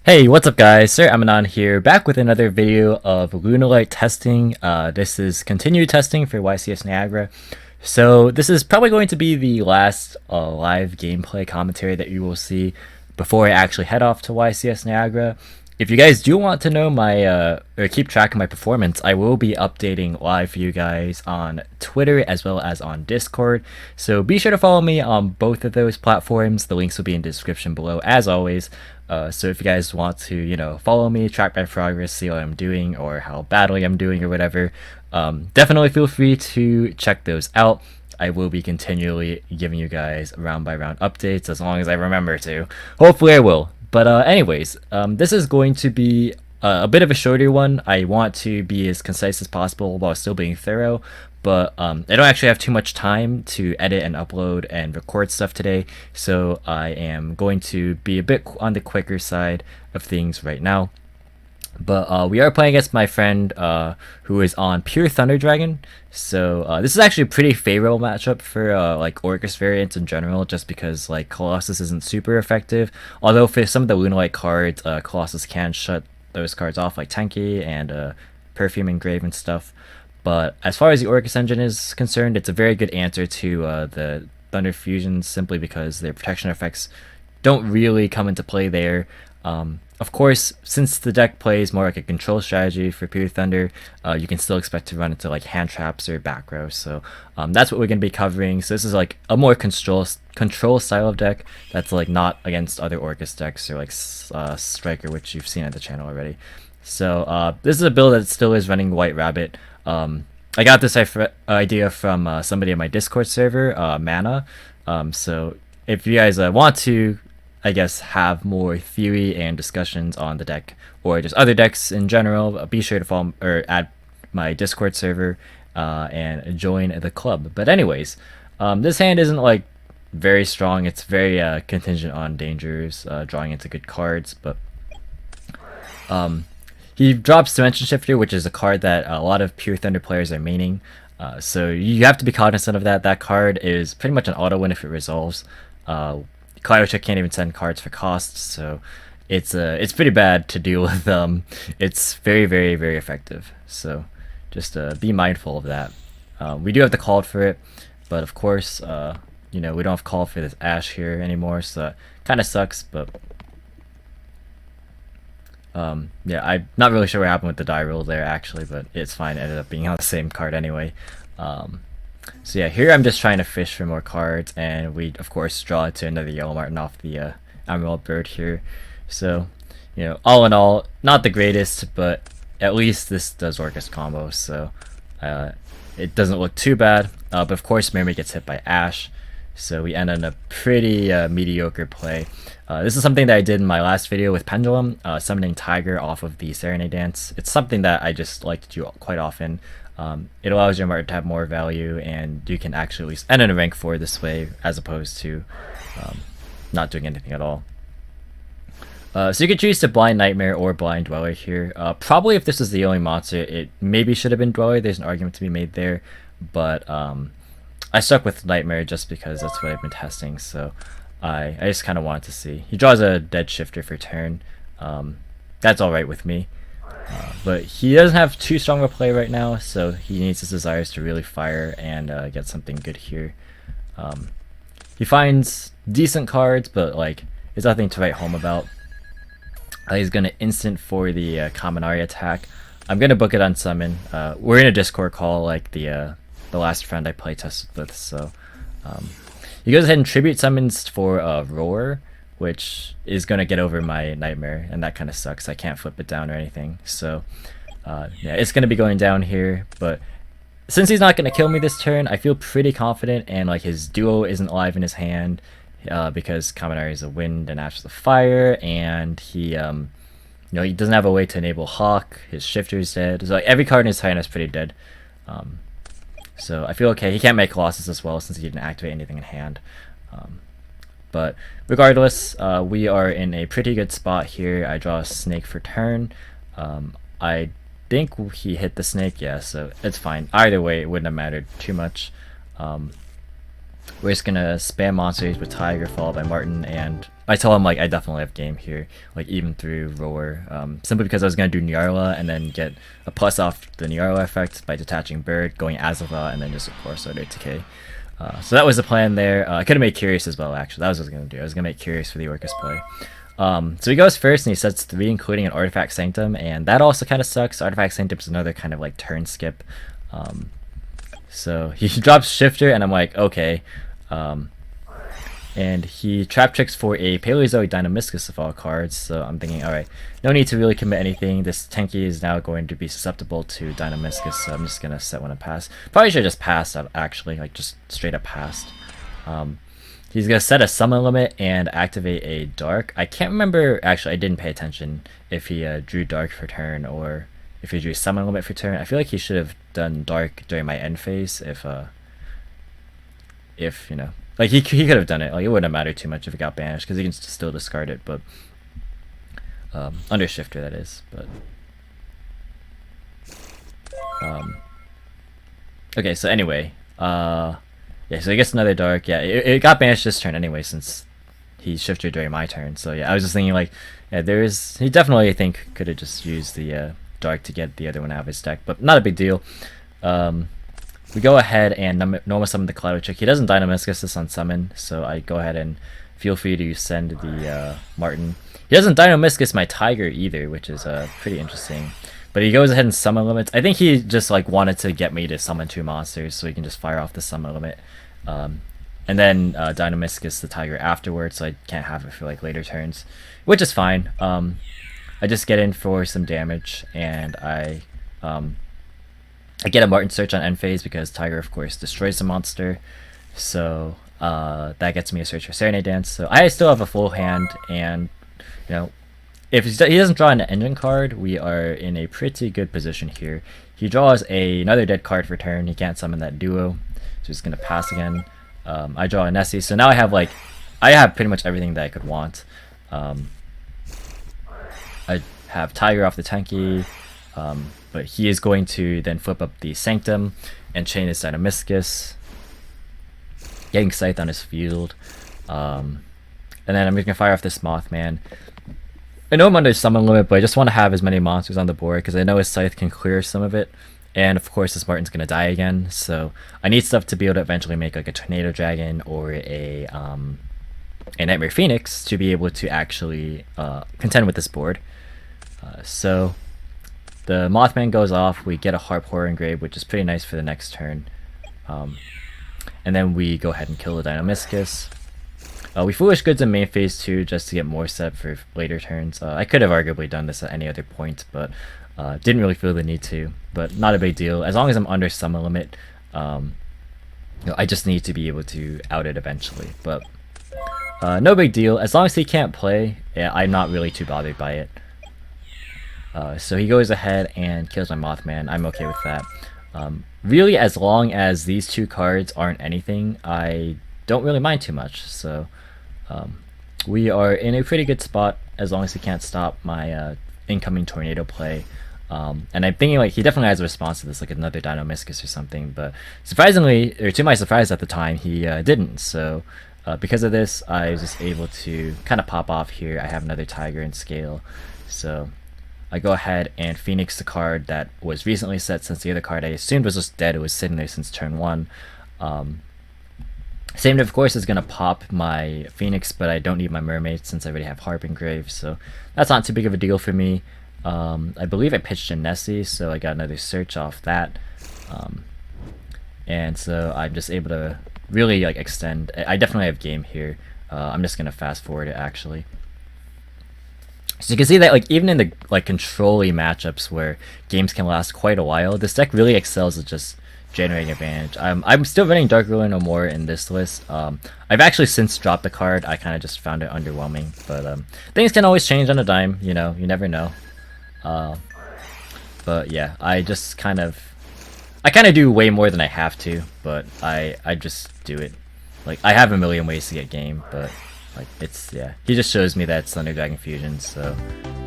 Hey, what's up guys? Sir Emanon here, back with another video of Lunalight testing. This is continued testing for YCS Niagara. So this is probably going to be the last live gameplay commentary that you will see before I actually head off to YCS Niagara. If you guys do want to know my or keep track of my performance, I will be updating live for you guys on Twitter as well as on Discord. So be sure to follow me on both of those platforms. The links will be in the description below as always. So if you guys want to, follow me, track my progress, see what I'm doing or how badly I'm doing or whatever, definitely feel free to check those out. I will be continually giving you guys round by round updates as long as I remember to. Hopefully I will. But anyways, this is going to be a bit of a shorter one. I want to be as concise as possible while still being thorough, but I don't actually have too much time to edit and upload and record stuff today, so I am going to be a bit on the quicker side of things right now. But we are playing against my friend who is on Pure Thunder Dragon. So this is actually a pretty favorable matchup for like Orcust variants in general, just because like Colossus isn't super effective. Although for some of the Lunalight cards, Colossus can shut those cards off, like Tenki and Perfume Engrave and stuff. But as far as the Orcust engine is concerned, it's a very good answer to the Thunder Fusions, simply because their protection effects don't really come into play there. Of course, since the deck plays more like a control strategy for Pure Thunder, you can still expect to run into like hand traps or back row. So that's what we're going to be covering. So this is like a more control style of deck that's like not against other Orcust decks or like Striker, which you've seen at the channel already. So this is a build that still is running White Rabbit. I got this idea from somebody on my Discord server, Mana. So if you guys want to, I guess, have more theory and discussions on the deck or just other decks in general, be sure to follow or add my Discord server and join the club. But anyways, this hand isn't like very strong. It's very contingent on dangers, drawing into good cards. But he drops Dimension Shifter, which is a card that a lot of Pure Thunder players are maining. So you have to be cognizant of that. That card is pretty much an auto win if it resolves. Kaiocha can't even send cards for costs, so it's pretty bad to deal with. It's very, very, very effective. So just be mindful of that. We do have the call for it, but of course, we don't have call for this Ash here anymore, so that kind of sucks. But yeah, I'm not really sure what happened with the die roll there actually, but it's fine. It ended up being on the same card anyway. So yeah, here I'm just trying to fish for more cards, and we of course draw to another Yellow Martin off the Emerald Bird here. So, all in all, not the greatest, but at least this does Orcust combo, so it doesn't look too bad. But of course, Mermaid gets hit by Ash, so we end on a pretty mediocre play. This is something that I did in my last video with Pendulum, summoning Tiger off of the Serenade Dance. It's something that I just like to do quite often. It allows your Martin to have more value, and you can actually at least end in a rank 4 this way, as opposed to not doing anything at all. So you could choose to Blind Nightmare or Blind Dweller here. Probably if this is the only monster, it maybe should have been Dweller. There's an argument to be made there, but I stuck with Nightmare just because that's what I've been testing, so I just kind of wanted to see. He draws a Dead Shifter for turn. That's alright with me. But he doesn't have too strong a play right now, so he needs his Desires to really fire and get something good here. He finds decent cards, but like there's nothing to write home about. He's gonna instant for the Kaminari attack. I'm gonna book it on summon. We're in a Discord call like the last friend I play tested with, so he goes ahead and tribute summons for Roar, which is going to get over my Nightmare, and that kind of sucks. I can't flip it down or anything, so yeah, it's going to be going down here. But since he's not going to kill me this turn, I feel pretty confident, and like his duo isn't alive in his hand because Kaminari is a wind and Ash is a fire, and he he doesn't have a way to enable Hawk. His Shifter is dead, so like every card in his hand is pretty dead. So I feel okay. He can't make Colossus as well since he didn't activate anything in hand. But regardless, we are in a pretty good spot here. I draw a snake for turn. I think he hit the snake, yeah, so it's fine. Either way, it wouldn't have mattered too much. we're just gonna spam monsters with Tiger followed by Martin, and I tell him like I definitely have game here, like even through Roar, simply because I was gonna do Nyarla and then get a plus off the Nyarla effect by detaching Bird, going Azatha, and then just of course Order Decay. So that was the plan there. I could have made Curious as well, actually. That was what I was gonna do. I was gonna make Curious for the Orcust play. So he goes first and he sets 3, including an Artifact Sanctum, and that also kind of sucks. Artifact Sanctum is another kind of like turn skip. So he drops Shifter, and I'm like, okay. And he trap tricks for a Paleozoic Dynamiscus of all cards, so I'm thinking, alright, no need to really commit anything. This Tenki is now going to be susceptible to Dynamiscus, so I'm just gonna set one and pass. Probably should have just passed out, actually, like just straight up passed. He's gonna set a summon limit and activate a Dark. I can't remember, actually, I didn't pay attention if he drew Dark for turn or if he drew summon limit for turn. I feel like he should have done Dark during my end phase if you know, like he could have done it. Like it wouldn't have mattered too much if it got banished because he can still discard it, but under Shifter that is. But okay, so anyway, yeah, so he gets another Dark. Yeah, it got banished this turn anyway since he shifted during my turn. So yeah, I was just thinking like, yeah, he definitely I think could have just used the Dark to get the other one out of his deck, but not a big deal. We go ahead and normal summon the Kaleido Chick. He doesn't Dynamiscus this on summon, so I go ahead and feel free to send the Martin. He doesn't Dynamiscus my Tiger either, which is pretty interesting. But he goes ahead and summon limits. I think he just like wanted to get me to summon 2 monsters so he can just fire off the summon limit. And then Dynamiscus the Tiger afterwards, so I can't have it for like later turns, which is fine. I just get in for some damage, and I get a Martin Search on end phase because Tiger, of course, destroys the monster. So that gets me a Search for Serenade Dance. So I still have a full hand, and you know, if he doesn't draw an engine card, we are in a pretty good position here. He draws another dead card for turn. He can't summon that duo, so he's gonna pass again. I draw a Nessie, so now I have pretty much everything that I could want. I have Tiger off the Tenki. But he is going to then flip up the Sanctum and chain his Dynamiscus, getting Scythe on his field. And then I'm just going to fire off this Mothman. I know I'm under summon limit, but I just want to have as many monsters on the board because I know his Scythe can clear some of it. And of course this Martin's going to die again, so I need stuff to be able to eventually make like a Tornado Dragon or a Nightmare Phoenix to be able to actually contend with this board. So the Mothman goes off, we get a Harp Horror Engrave, which is pretty nice for the next turn. And then we go ahead and kill the Dynamiscus. We Foolish Goods in main phase 2 just to get more set for later turns. I could have arguably done this at any other point, but didn't really feel the need to. But not a big deal. As long as I'm under summon limit, you know, I just need to be able to out it eventually. But no big deal. As long as he can't play, yeah, I'm not really too bothered by it. So he goes ahead and kills my Mothman. I'm okay with that. Really, as long as these 2 cards aren't anything, I don't really mind too much. So we are in a pretty good spot as long as he can't stop my incoming Tornado play. And I'm thinking like he definitely has a response to this, like another Dynamiscus or something. But surprisingly, or to my surprise at the time, he didn't. So because of this, I was just able to kind of pop off here. I have another Tiger in scale. So I go ahead and Phoenix the card that was recently set, since the other card I assumed was just dead. It was sitting there since turn 1. Same, of course, is going to pop my Phoenix, but I don't need my Mermaid since I already have Harp Engrave, so that's not too big of a deal for me. I believe I pitched a Nessie, so I got another Search off that. And so I'm just able to really like extend. I definitely have game here. I'm just going to fast forward it actually. So you can see that like even in the like control-y matchups where games can last quite a while, this deck really excels at just generating advantage. I'm still running Dark Ruler no more in this list. I've actually since dropped the card. I kind of just found it underwhelming, but things can always change on a dime. You know, you never know. But yeah, I kind of do way more than I have to, but I just do it. Like I have a million ways to get game, but like it's, yeah, he just shows me that it's Thunder Dragon Fusion, so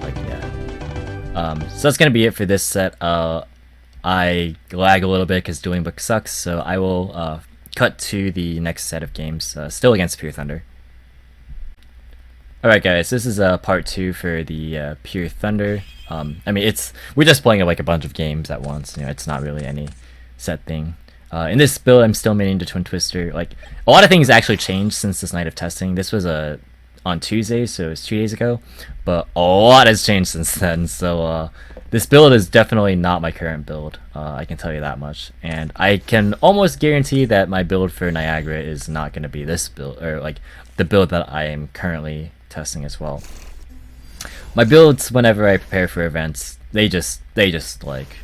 like yeah. So that's gonna be it for this set. I lag a little bit because Dueling Book sucks, so I will cut to the next set of games, still against Pure Thunder. Alright guys, this is part 2 for the Pure Thunder. I mean, we're just playing like a bunch of games at once, you know, it's not really any set thing. In this build, I'm still maining the Twin Twister. Like, a lot of things actually changed since this night of testing. This was on Tuesday, so it's 2 days ago, but a lot has changed since then, so this build is definitely not my current build, I can tell you that much. And I can almost guarantee that my build for Niagara is not going to be this build, or like the build that I am currently testing as well. My builds, whenever I prepare for events, they just like,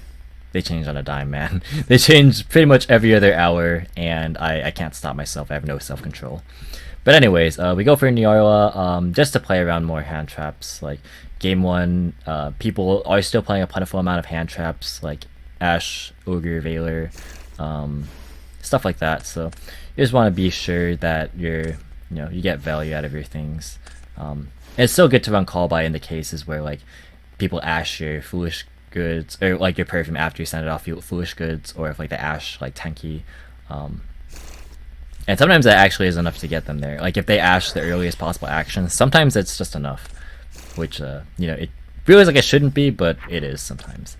they change on a dime, man. They change pretty much every other hour, and I can't stop myself. I have no self-control. But anyways, we go for Niagara, just to play around more hand traps. Like, game 1, people are still playing a plentiful amount of hand traps, like Ash, Ogre, Veiler, stuff like that. So you just want to be sure that you get value out of your things. And it's still good to run call by in the cases where like people ash your foolish goods, or like your perfume after you send it off foolish goods, or if like the ash like Tenki. And sometimes that actually is enough to get them there. Like if they ash the earliest possible action, sometimes it's just enough. Which, it feels like it shouldn't be, but it is sometimes.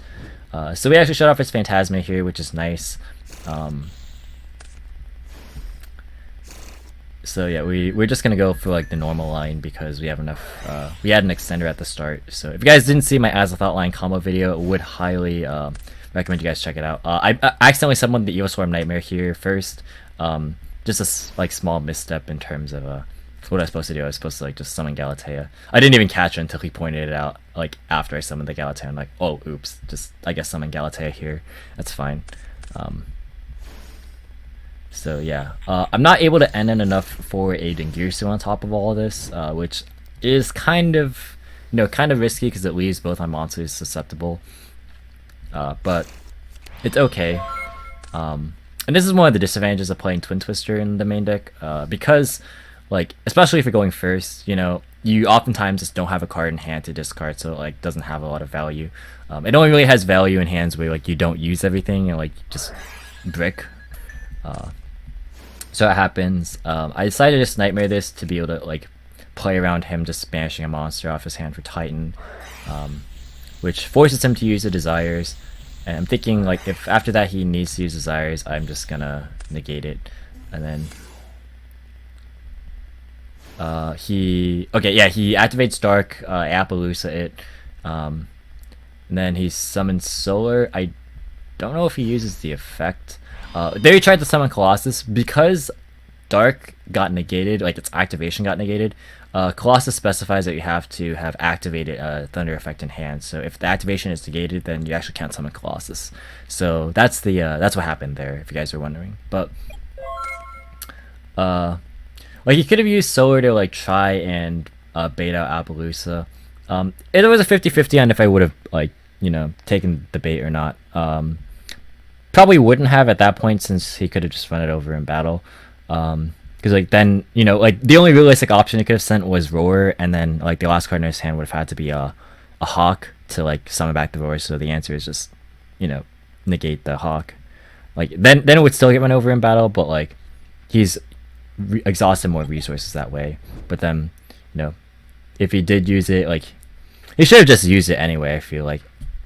So we actually shut off his Phantasma here, which is nice. So yeah, we're just gonna go for like the normal line because we have enough. We had an extender at the start. So if you guys didn't see my Azathoth line combo video, I would highly recommend you guys check it out. I accidentally summoned the Evil Swarm Nightmare here first. Just a like small misstep in terms of what I was supposed to do. I was supposed to like just summon Galatea. I didn't even catch it until he pointed it out like after I summoned the Galatea. I'm like, oh oops, just I guess summon Galatea here. That's fine. So yeah, I'm not able to end enough for a Dingirsu on top of all of this, which is kind of risky because it leaves both my monsters susceptible. But it's okay. And this is one of the disadvantages of playing Twin Twister in the main deck, because, like, especially if you're going first, you oftentimes just don't have a card in hand to discard, so it, like, doesn't have a lot of value. It only really has value in hands where, like, you don't use everything and, like, just brick. So it happens. I decided to just Nightmare this to be able to, like, play around him just smashing a monster off his hand for Titan, which forces him to use the Desires. And I'm thinking, like, if after that he needs to use Desires, I'm just gonna negate it. And then he activates Dark, Appaloosa it, and then he summons Solar. I don't know if he uses the effect. There he tried to summon Colossus. Because Dark got negated, like its activation got negated, Colossus specifies that you have to have activated Thunder effect in hand. So if the activation is negated, then you actually can't summon Colossus. So that's what happened there, if you guys are wondering. But like, you could have used Solar to like try and bait out Appaloosa. It was a 50-50 on if I would have like taken the bait or not. Probably wouldn't have at that point, since he could have just run it over in battle. Because like then like the only realistic option he could have sent was Roar, and then like the last card in his hand would have had to be a Hawk to like summon back the Roar. So the answer is just negate the Hawk. Like then it would still get run over in battle, but like he's exhausted more resources that way. But then if he did use it, like he should have just used it anyway. I feel like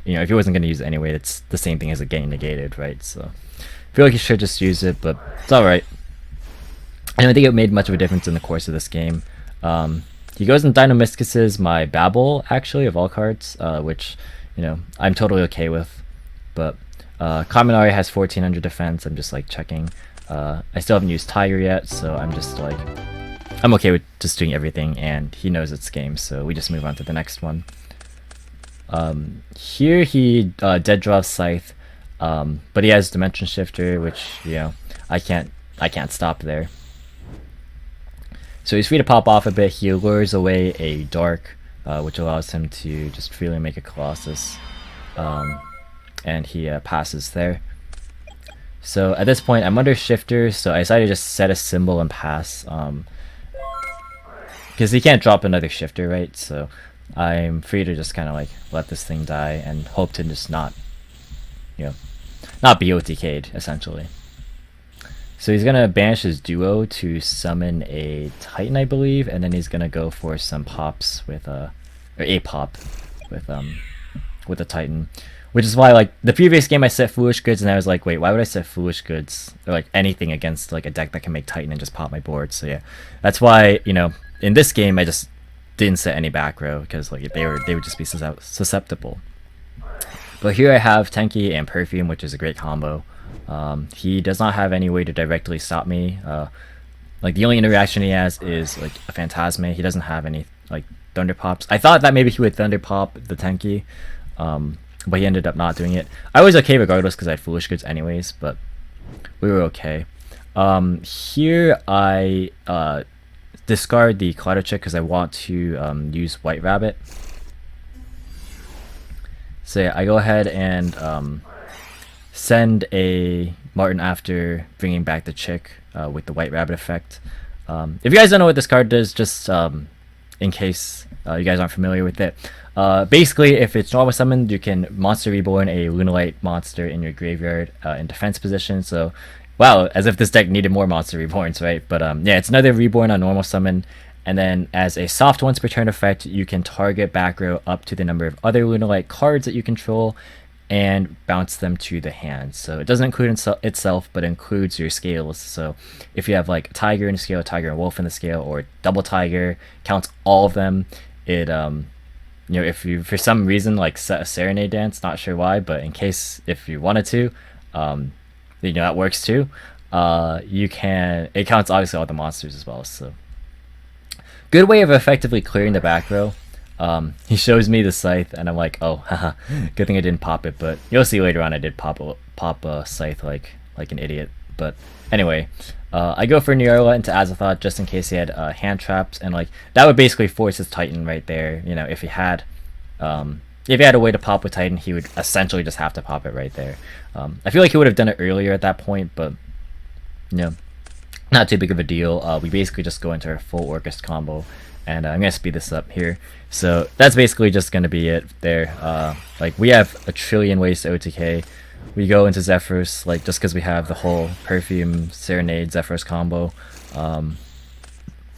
if he wasn't going to use it anyway, it's the same thing as it getting negated, right? So I feel like he should just use it, but it's alright. I don't think it made much of a difference in the course of this game. He goes and Dynamiscuses my Babel, actually, of all cards, which, I'm totally okay with. But Kaminari has 1400 defense. I'm just, like, checking. I still haven't used Tiger yet, so I'm just, like, I'm okay with just doing everything, and he knows it's game, so we just move on to the next one. Here he dead draws Scythe, but he has Dimension Shifter, which, I can't stop there. So he's free to pop off a bit. He lures away a Dark, which allows him to just freely make a Colossus, and he passes there. So at this point, I'm under Shifter, so I decided to just set a symbol and pass, because he can't drop another Shifter, right? So I'm free to just kind of like let this thing die and hope to just not be OTK'd, essentially. So he's gonna banish his duo to summon a Titan, I believe, and then he's gonna go for some pops with or a pop with a Titan. Which is why, like, the previous game I set Foolish Goods, and I was like, wait, why would I set Foolish Goods or like anything against like a deck that can make Titan and just pop my board? So yeah, that's why, you know, in this game I just didn't set any back row because like they would just be susceptible. But here I have Tenki and Perfume, which is a great combo. He does not have any way to directly stop me. Like the only interaction he has is like a Phantasme. He doesn't have any like Thunder Pops. I thought that maybe he would Thunder Pop the Tenki, but he ended up not doing it. I was okay regardless because I had Foolish Goods anyways, but we were okay. Here I discard the Clutter Chick because I want to use White Rabbit. So yeah, I go ahead and send a Martin after bringing back the Chick with the White Rabbit effect. If you guys don't know what this card does, just in case you guys aren't familiar with it, basically if it's normal summoned, you can Monster Reborn a Lunalight monster in your graveyard in defense position. So wow, as if this deck needed more Monster Reborns, right? But yeah, it's another Reborn on normal summon. And then as a soft once per turn effect, you can target back row up to the number of other Lunalight cards that you control and bounce them to the hand. So it doesn't include itself, but includes your scales. So if you have like a tiger in the scale, tiger and wolf in the scale, or double tiger, counts all of them. It you know, if you for some reason like set a Serenade Dance, not sure why, but in case if you wanted to, you know, that works too. You can, it counts obviously all the monsters as well. So good way of effectively clearing the back row. He shows me the Scythe, and I'm like, oh, haha, good thing I didn't pop it. But you'll see later on I did pop a Scythe like an idiot. But anyway, I go for Niagara into Azathoth just in case he had hand traps, and like that would basically force his Titan right there. You know, if he had a way to pop with Titan, he would essentially just have to pop it right there. I feel like he would have done it earlier at that point, but you know, not too big of a deal. We basically just go into our full Orcust combo, and I'm gonna speed this up here. So that's basically just gonna be it there. Like we have a trillion ways to OTK. We go into Zephyros like just because we have the whole Perfume Serenade Zephyros combo, and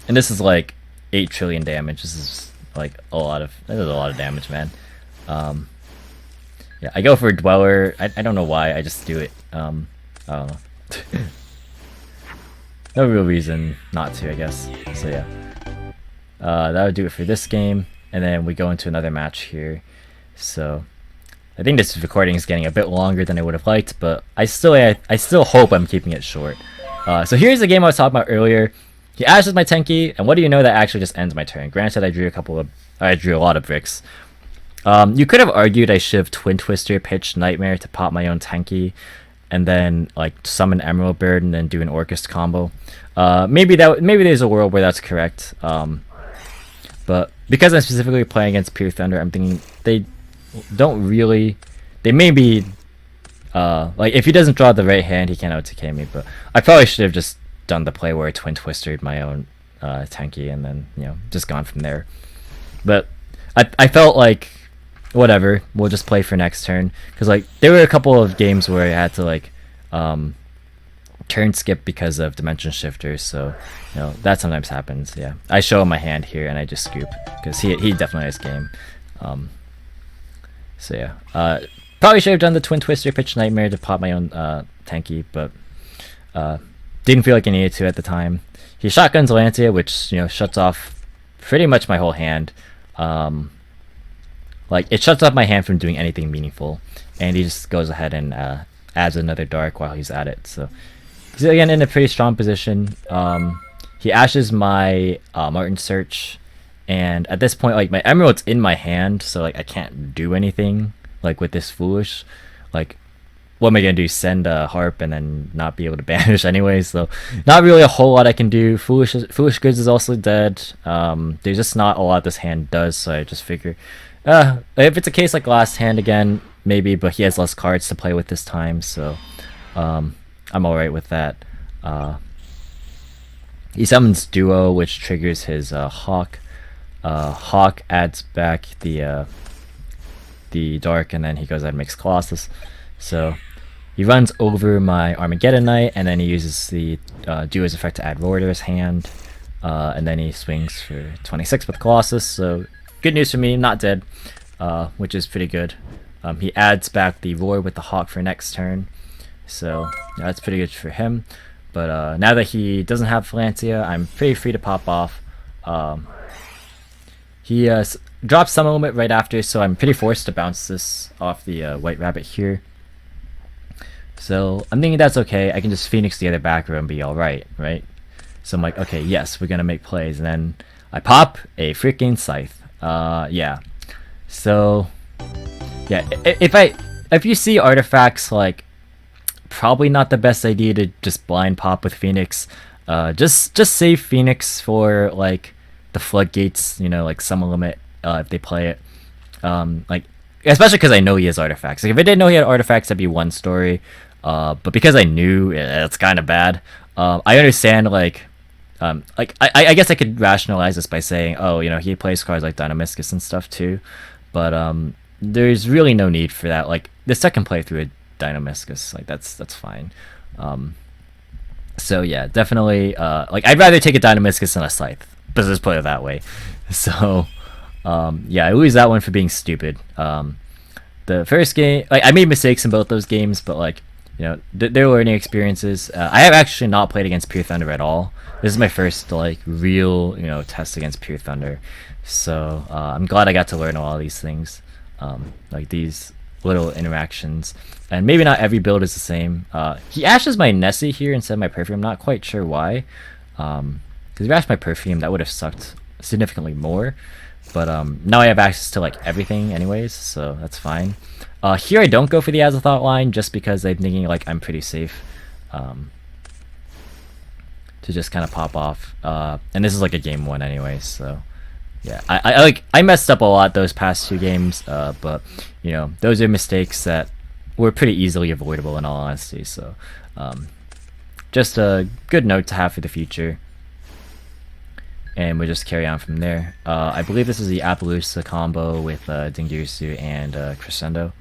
this is like 8 trillion damage. This is like a lot of damage, man. Yeah, I go for Dweller. I don't know why. I just do it. I don't know. No real reason not to, I guess. So yeah, that would do it for this game, and then we go into another match here. So I think this recording is getting a bit longer than I would have liked, but I still hope I'm keeping it short. So here's the game I was talking about earlier. He ashes my Tenki, and what do you know, that actually just ends my turn. Granted, I drew a lot of bricks. You could have argued I should have Twin Twister, pitch Nightmare to pop my own Tenki, and then like summon Emerald Bird and then do an Orcust combo. Maybe there's a world where that's correct. But because I'm specifically playing against Pure Thunder, I'm thinking they may be like if he doesn't draw the right hand, he can't OTK me. But I probably should have just done the play where I Twin Twistered my own Tenki and then, you know, just gone from there. But I felt like, whatever, we'll just play for next turn, because like there were a couple of games where I had to like turn skip because of dimension shifters, so you know that sometimes happens. Yeah, I show him my hand here and I just scoop because he definitely has game. So yeah, probably should have done the Twin Twister, pitch Nightmare to pop my own Tenki, but didn't feel like I needed to at the time. He shotguns Lantia, which, you know, shuts off pretty much my whole hand. Like it shuts off my hand from doing anything meaningful, and he just goes ahead and adds another dark while he's at it. So he's again in a pretty strong position. He ashes my Martin Search, and at this point, like my Emerald's in my hand, so like I can't do anything like with this Foolish. Like, what am I gonna do? Send a Harp and then not be able to banish anyway? So not really a whole lot I can do. Foolish Goods is also dead. There's just not a lot this hand does, so I just figure, if it's a case like last hand again, maybe, but he has less cards to play with this time, so I'm alright with that. He summons Duo, which triggers his Hawk. Hawk adds back the Dark, and then he goes ahead and makes Colossus. So he runs over my Armageddon Knight, and then he uses the duo's effect to add roar to his hand, and then he swings for 26 with Colossus. So good news for me, not dead, which is pretty good. He adds back the roar with the Hawk for next turn, so yeah, that's pretty good for him. But now that he doesn't have Valencia, I'm pretty free to pop off. He drops Summon Limit right after, so I'm pretty forced to bounce this off the White Rabbit here. So I'm thinking that's okay. I can just Phoenix the other back row and be alright, right? So I'm like, okay, yes, we're gonna make plays. And then I pop a freaking Scythe. Yeah. So, yeah, if you see artifacts, like, probably not the best idea to just blind pop with Phoenix. Just save Phoenix for, like, the floodgates, you know, like Summon Limit, if they play it. Like, especially because I know he has artifacts. Like, if I didn't know he had artifacts, that'd be one story. But because I knew, it's kind of bad. I understand, like I guess I could rationalize this by saying, oh, you know, he plays cards like Dynamiscus and stuff too. But there's really no need for that. Like, the second playthrough with Dynamiscus, like, that's fine. So yeah, definitely, like, I'd rather take a Dynamiscus than a Scythe. But let's put it that way. So, yeah, I lose that one for being stupid. The first game, like, I made mistakes in both those games, but, like, you know, they're learning experiences. I have actually not played against Pure Thunder at all. This is my first, like, real, you know, test against Pure Thunder. So, I'm glad I got to learn all these things. Like, these little interactions. And maybe not every build is the same. He ashes my Nessie here instead of my Perfume. I'm not quite sure why. Because if he ashed my Perfume, that would have sucked significantly more. But now I have access to, like, everything anyways, so that's fine. Here I don't go for the Azathoth line just because I'm thinking, like, I'm pretty safe to just kind of pop off. And this is like a game one anyways, so yeah. I messed up a lot those past two games, but, you know, those are mistakes that were pretty easily avoidable in all honesty, so just a good note to have for the future. And we'll just carry on from there. I believe this is the Appaloosa combo with Dingirsu and Crescendo.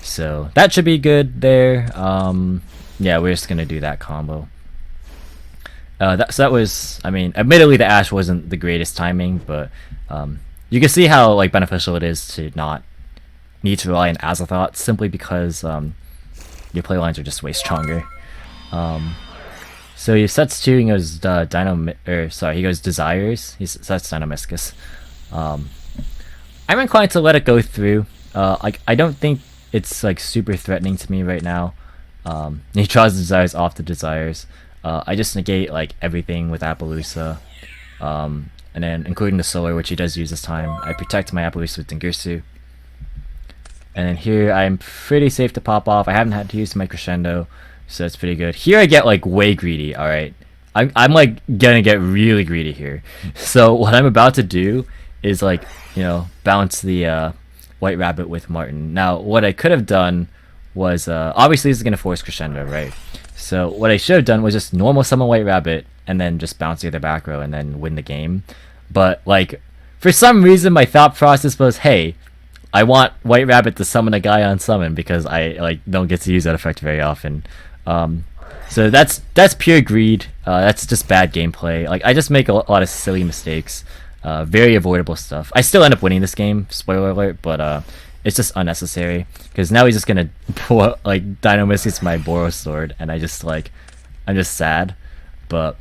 So that should be good there. Yeah, we're just going to do that combo. So that was, I mean, admittedly the Ash wasn't the greatest timing, but you can see how, like, beneficial it is to not need to rely on Azathoth simply because your play lines are just way stronger. So he sets 2 and goes he goes Desires. He sets Dynamiscus. I'm inclined to let it go through. Like, I don't think it's, like, super threatening to me right now. He draws Desires off the Desires. I just negate, like, everything with Appaloosa. And then including the Solar, which he does use this time. I protect my Appaloosa with Dingirsu. And then here I'm pretty safe to pop off. I haven't had to use my Crescendo, so that's pretty good. Here I get, like, way greedy, alright? I'm like gonna get really greedy here. So what I'm about to do is, like, you know, bounce the White Rabbit with Martin. Now what I could have done was obviously this is gonna force Crescendo, right? So what I should have done was just normal summon White Rabbit and then just bounce the other back row and then win the game. But, like, for some reason my thought process was, hey, I want White Rabbit to summon a guy on summon because I, like, don't get to use that effect very often. So that's pure greed. That's just bad gameplay. Like, I just make a lot of silly mistakes. Very avoidable stuff. I still end up winning this game, spoiler alert, but it's just unnecessary. Because now he's just gonna pull out, like, Dynamiscus my Boros Sword, and I'm just sad. But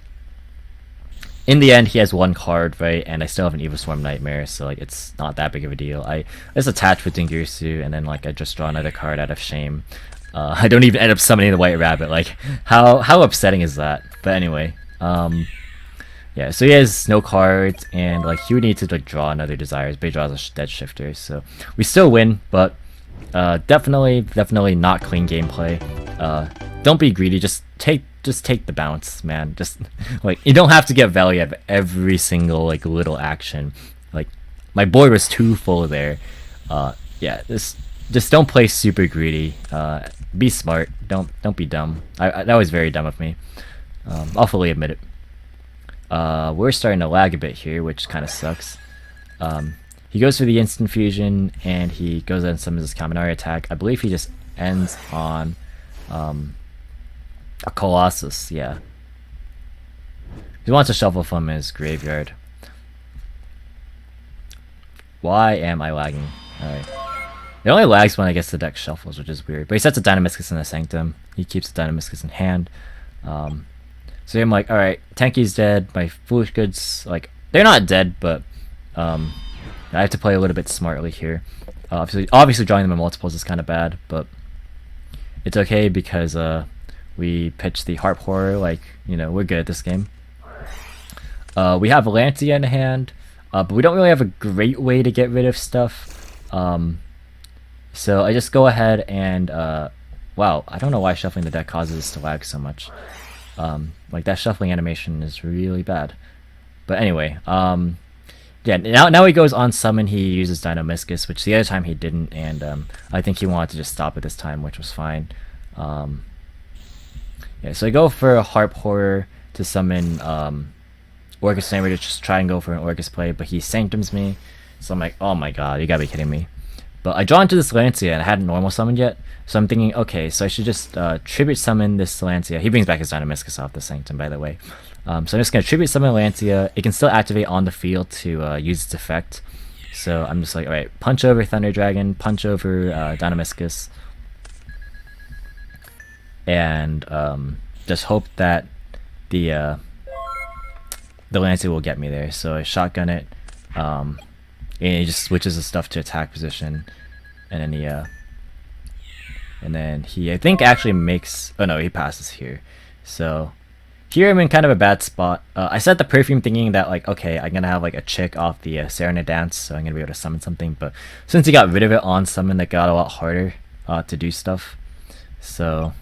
in the end, he has one card, right? And I still have an Evil Swarm Nightmare, so, like, it's not that big of a deal. I just attach with Dingirsu, and then, like, I just draw another card out of shame. I don't even end up summoning the White Rabbit. Like, how upsetting is that? But anyway, yeah, so he has no cards, and, like, he would need to, like, draw another Desires, but he draws a Dead Shifter, so we still win, but definitely not clean gameplay. Don't be greedy, just take the bounce, man. Just, like, you don't have to get value out of every single, like, little action. Like, my board was too full there. Yeah, just don't play super greedy. Be smart. Don't be dumb. That was very dumb of me. I'll fully admit it. We're starting to lag a bit here, which kind of sucks. He goes for the instant fusion, and he goes out and summons his Kaminari attack. I believe he just ends on A Colossus, yeah. He wants to shuffle from his graveyard. Why am I lagging? Alright. It only lags when I guess the deck shuffles, which is weird. But he sets a Dynamiscus in the Sanctum. He keeps the Dynamiscus in hand. So I'm like, alright, Tenki's dead. My Foolish Goods, like, they're not dead, but I have to play a little bit smartly here. Obviously drawing them in multiples is kind of bad, but it's okay because we pitch the Harp Horror. Like, you know, we're good at this game. We have Lancia in hand, but we don't really have a great way to get rid of stuff. So I just go ahead and wow, I don't know why shuffling the deck causes us to lag so much. Like, that shuffling animation is really bad. But anyway, yeah, now he goes on summon, he uses Dynamiscus, which the other time he didn't, and I think he wanted to just stop it this time, which was fine. Yeah, so I go for a Harp Horror to summon Orcust Samurai to just try and go for an Orcust play, but he Sanctums me, so I'm like, oh my god, you gotta be kidding me. But I draw into this Lancia and I hadn't normal summoned yet, so I'm thinking, okay, so I should just tribute summon this Lancia. He brings back his Dynamiscus off the Sanctum, by the way. So I'm just going to tribute summon Lancia. It can still activate on the field to use its effect. So I'm just like, alright, punch over Thunder Dragon, punch over Dynamiscus, and just hope that the Lancia will get me there. So I shotgun it, and he just switches the stuff to attack position, and then he I think actually makes, oh no, he passes here. So here I'm in kind of a bad spot. I set the Perfume thinking that, like, okay, I'm gonna have like a chick off the Serenade Dance, so I'm gonna be able to summon something, but since he got rid of it on summon, that got a lot harder to do stuff. So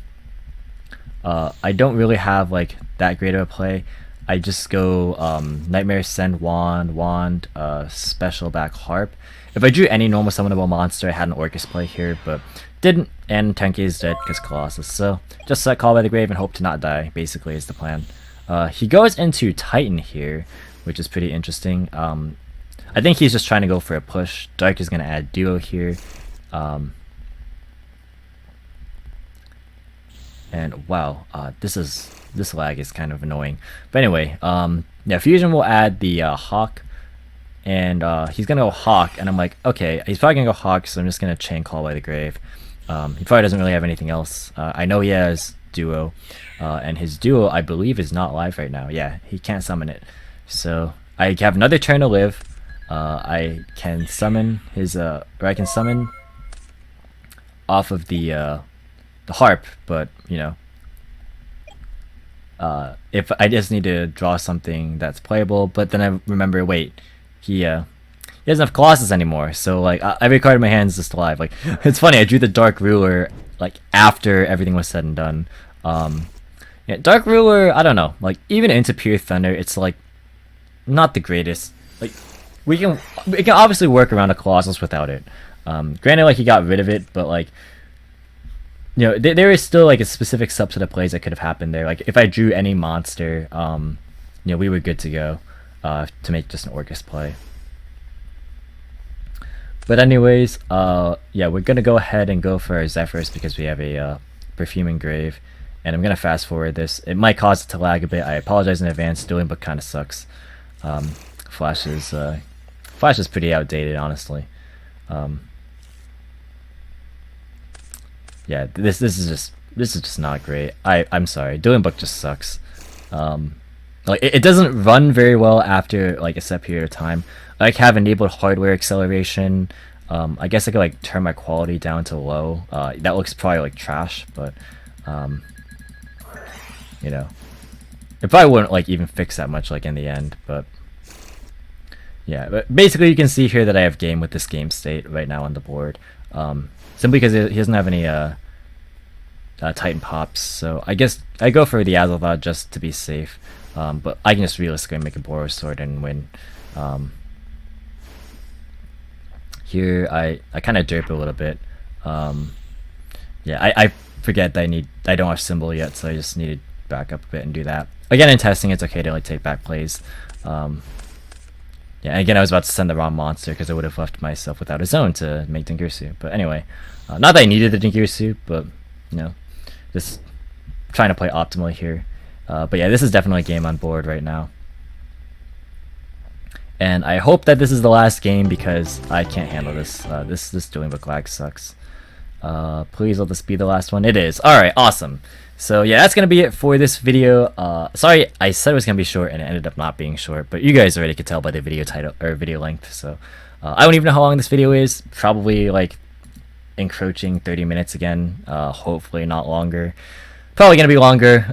I don't really have like that great of a play. I just go Nightmare, Send Wand, special back Harp. If I drew any normal summonable monster, I had an Orcust play here, but didn't, and Tenki is dead because Colossus. So just set Call by the Grave and hope to not die, basically, is the plan. He goes into Titan here, which is pretty interesting. I think he's just trying to go for a push. Dark is going to add Duo here. And wow, this lag is kind of annoying. But anyway, yeah, Fusion will add the Hawk, and he's gonna go Hawk, and I'm like, okay, he's probably gonna go Hawk, so I'm just gonna chain Call by the Grave. He probably doesn't really have anything else. I know he has Duo, and his Duo, I believe, is not live right now. Yeah, he can't summon it. So I have another turn to live. I can summon his, or I can summon off of the Harp, but you know, if I just need to draw something that's playable. But then I remember, wait, he doesn't have Colossus anymore, so like every card in my hand is just alive. Like, it's funny, I drew the Dark Ruler like after everything was said and done. Yeah, Dark Ruler, I don't know, like even into Pure Thunder, it's like not the greatest. Like, we can obviously work around a Colossus without it. Granted, like, he got rid of it, but like, you know, there is still like a specific subset of plays that could have happened there. Like, if I drew any monster, you know, we were good to go to make just an Orcust play. But anyways, yeah, we're gonna go ahead and go for our Zephyrs because we have a Perfuming Grave, and I'm gonna fast forward this. It might cause it to lag a bit. I apologize in advance. Dueling Book kind of sucks. Flash is pretty outdated, honestly. Yeah, this is just not great. I'm sorry. Dueling Book just sucks. Like, it doesn't run very well after like a set period of time. I have enabled hardware acceleration. I guess I could like turn my quality down to low. That looks probably like trash, but you know, it probably wouldn't like even fix that much like in the end. But yeah, but basically you can see here that I have game with this game state right now on the board. Simply because he doesn't have any Titan pops, so I guess I go for the Azathoth just to be safe. But I can just realistically make a Boros Sword and win. Here I kind of derp a little bit. Yeah, I forget that I don't have Symbol yet, so I just need to back up a bit and do that. Again, in testing, it's okay to like take back plays. Yeah, again, I was about to send the wrong monster because I would have left myself without a zone to make Dingirsu. But anyway, not that I needed the Dingirsu, but you know, just trying to play optimally here. But yeah, this is definitely a game on board right now. And I hope that this is the last game because I can't handle this. This Dueling Book lag sucks. Please let this be the last one. It is. Alright, awesome. So yeah, that's gonna be it for this video. Sorry, I said it was gonna be short and it ended up not being short, but you guys already could tell by the video title or video length. So I don't even know how long this video is. Probably like encroaching 30 minutes again. Hopefully not longer. Probably gonna be longer.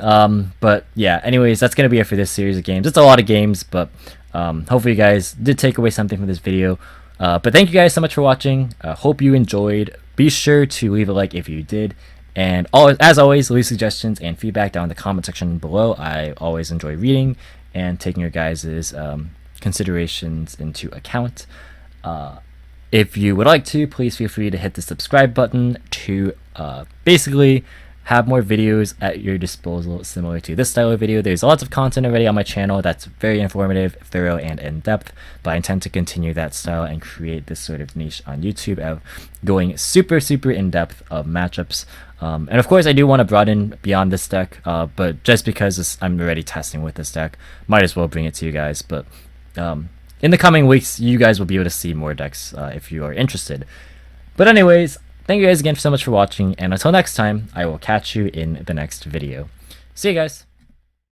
But yeah, anyways, that's gonna be it for this series of games. It's a lot of games, but hopefully you guys did take away something from this video. But thank you guys so much for watching. Hope you enjoyed. Be sure to leave a like if you did. And as always, leave suggestions and feedback down in the comment section below. I always enjoy reading and taking your guys' considerations into account. If you would like to, please feel free to hit the subscribe button to basically have more videos at your disposal similar to this style of video. There's lots of content already on my channel that's very informative, thorough, and in-depth, but I intend to continue that style and create this sort of niche on YouTube of going super in-depth of matchups. And of course, I do want to broaden beyond this deck, but just because I'm already testing with this deck, might as well bring it to you guys. But in the coming weeks, you guys will be able to see more decks if you are interested. But anyways, thank you guys again so much for watching, and until next time, I will catch you in the next video. See you guys!